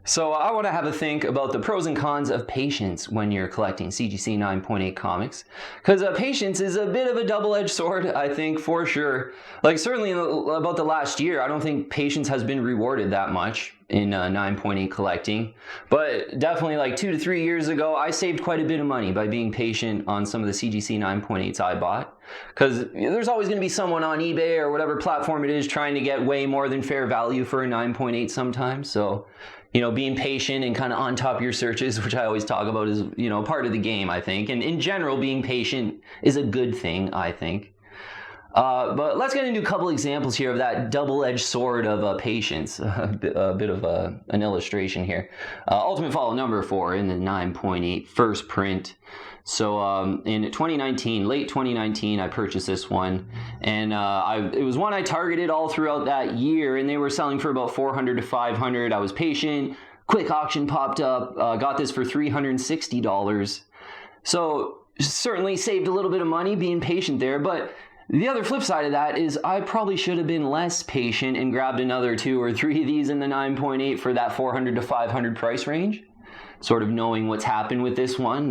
So I want to have a think about the pros and cons of patience when you're collecting CGC 9.8 comics, because patience is a bit of a double-edged sword, I think, for sure. Like certainly about the last year, I don't think patience has been rewarded that much in 9.8 collecting, but definitely like 2 to 3 years ago, I saved quite a bit of money by being patient on some of the CGC 9.8s I bought, because there's always going to be someone on eBay or whatever platform it is trying to get way more than fair value for a 9.8 sometimes. So being patient and kind of on top of your searches, which I always talk about, is, part of the game, I think. And in general, being patient is a good thing, I think. But let's get into a couple examples here of that double-edged sword of patience. A bit of an illustration here. Ultimate Fallout number 4 in the 9.8 first print. So in 2019, late 2019, I purchased this one, and it was one I targeted all throughout that year, and they were selling for about $400 to $500. I was patient. Quick auction popped up. Got this for $360. So certainly saved a little bit of money being patient there, but the other flip side of that is I probably should have been less patient and grabbed another 2 or 3 of these in the 9.8 for that $400 to $500 price range. Sort of knowing what's happened with this one.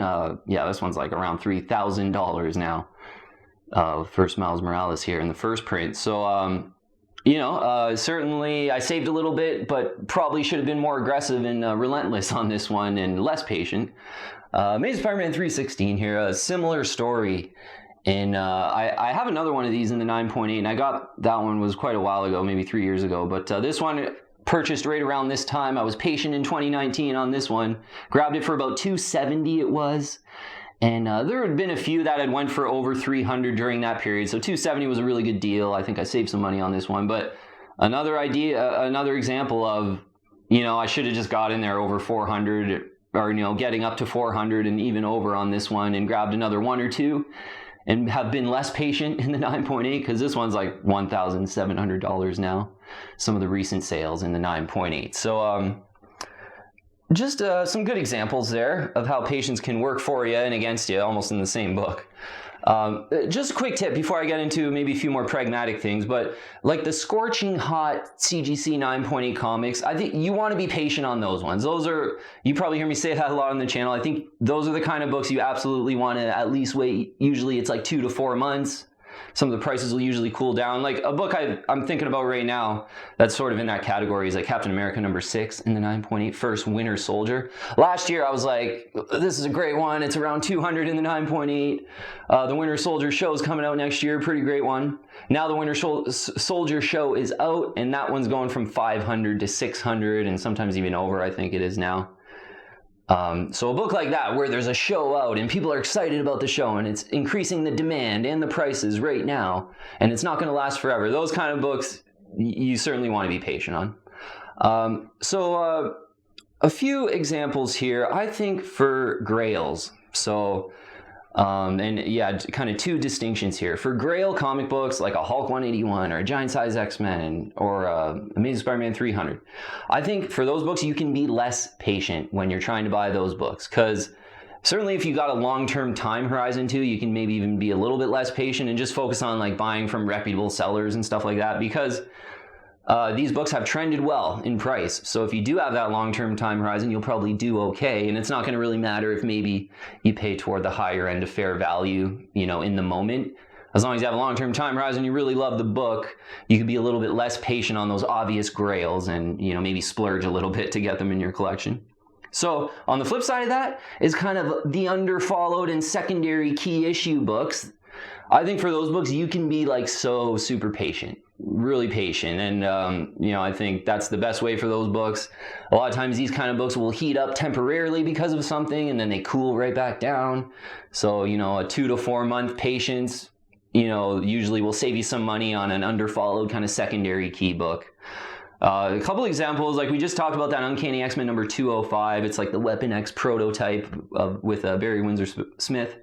This one's like around $3,000 now. First Miles Morales here in the first print. So, certainly I saved a little bit, but probably should have been more aggressive and relentless on this one and less patient. Amazing Spider-Man 316 here, a similar story. And I have another one of these in the 9.8, and I got that one was quite a while ago, maybe 3 years ago. But this one purchased right around this time. I was patient in 2019 on this one. Grabbed it for about $270 it was. And there had been a few that had went for over $300 during that period. So $270 was a really good deal. I think I saved some money on this one. But another example of, I should have just got in there over $400 or, getting up to $400 and even over on this one and grabbed another 1 or 2. And have been less patient in the 9.8 because this one's like $1,700 now. Some of the recent sales in the 9.8. So just some good examples there of how patience can work for you and against you, almost in the same book. Just a quick tip before I get into maybe a few more pragmatic things, but like the scorching hot CGC 9.8 comics, I think you want to be patient on those ones. You probably hear me say that a lot on the channel. I think those are the kind of books you absolutely want to at least wait. Usually it's like 2 to 4 months. Some of the prices will usually cool down. Like a book I'm thinking about right now that's sort of in that category is like Captain America number 6 in the 9.8, First Winter Soldier. Last year I was like, this is a great one. It's around $200 in the 9.8. The Winter Soldier show is coming out next year. Pretty great one. Now the Winter Soldier show is out, and that one's going from $500 to $600 and sometimes even over, I think it is now. So a book like that where there's a show out and people are excited about the show and it's increasing the demand and the prices right now and it's not going to last forever. Those kind of books you certainly want to be patient on. A few examples here, I think, for grails. So kind of 2 distinctions here. For Grail comic books like a Hulk 181 or a Giant Size X-Men or Amazing Spider-Man 300, I think for those books you can be less patient when you're trying to buy those books, because certainly if you got a long-term time horizon too, you can maybe even be a little bit less patient and just focus on like buying from reputable sellers and stuff like that, because these books have trended well in price. So if you do have that long-term time horizon, you'll probably do okay. And it's not going to really matter if maybe you pay toward the higher end of fair value, in the moment. As long as you have a long-term time horizon, you really love the book, you can be a little bit less patient on those obvious grails and, maybe splurge a little bit to get them in your collection. So on the flip side of that is kind of the underfollowed and secondary key issue books. I think for those books, you can be like so super patient, really patient. And, I think that's the best way for those books. A lot of times these kind of books will heat up temporarily because of something and then they cool right back down. So, a 2 to 4 month patience, usually will save you some money on an underfollowed kind of secondary key book. A couple examples, like we just talked about that Uncanny X-Men number 205. It's like the Weapon X prototype with Barry Windsor Smith.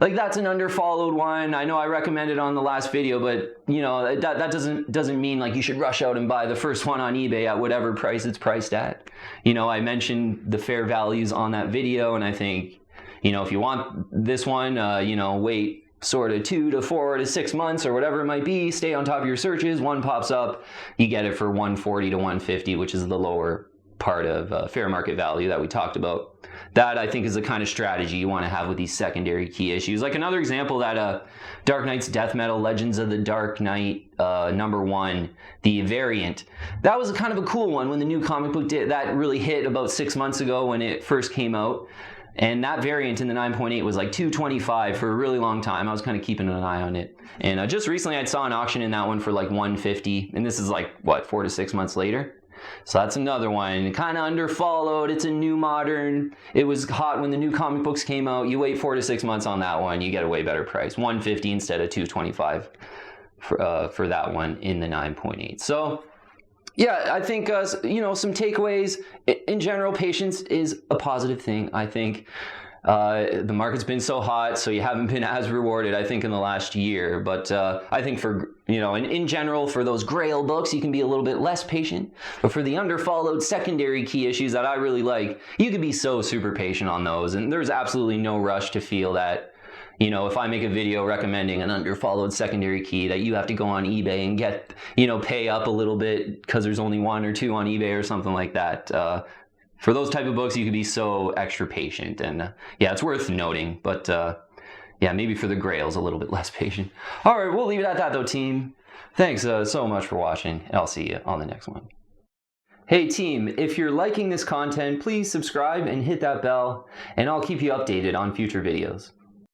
Like that's an underfollowed one. I know I recommended on the last video, but that doesn't mean like you should rush out and buy the first one on eBay at whatever price it's priced at. I mentioned the fair values on that video, and I think, if you want this one, wait sort of 2 to 4 to 6 months or whatever it might be. Stay on top of your searches. One pops up, you get it for $140 to $150, which is the lower part of fair market value that we talked about. That I think is the kind of strategy you want to have with these secondary key issues. Like another example, that Dark Knight's Death Metal Legends of the Dark Knight #1, the variant. That was kind of a cool one when the new comic book that really hit about 6 months ago when it first came out. And that variant in the 9.8 was like $225 for a really long time. I was kind of keeping an eye on it. And just recently I saw an auction in that one for like $150. And this is like, what, 4 to 6 months later? So that's another one. Kind of underfollowed. It's a new modern. It was hot when the new comic books came out. You wait 4 to 6 months on that one, you get a way better price. $150 instead of $225 for that one in the 9.8. So yeah, I think, some takeaways. In general, patience is a positive thing, I think. The market's been so hot, so you haven't been as rewarded, I think, in the last year. But I think for, in general, for those grail books, you can be a little bit less patient. But for the underfollowed secondary key issues that I really like, you can be so super patient on those. And there's absolutely no rush to feel that, if I make a video recommending an underfollowed secondary key, that you have to go on eBay and get, pay up a little bit because there's only 1 or 2 on eBay or something like that. For those type of books, you can be so extra patient, and yeah, it's worth noting. But yeah, maybe for the grails, a little bit less patient. All right, we'll leave it at that though, team. Thanks so much for watching. I'll see you on the next one. Hey team, if you're liking this content, please subscribe and hit that bell, and I'll keep you updated on future videos.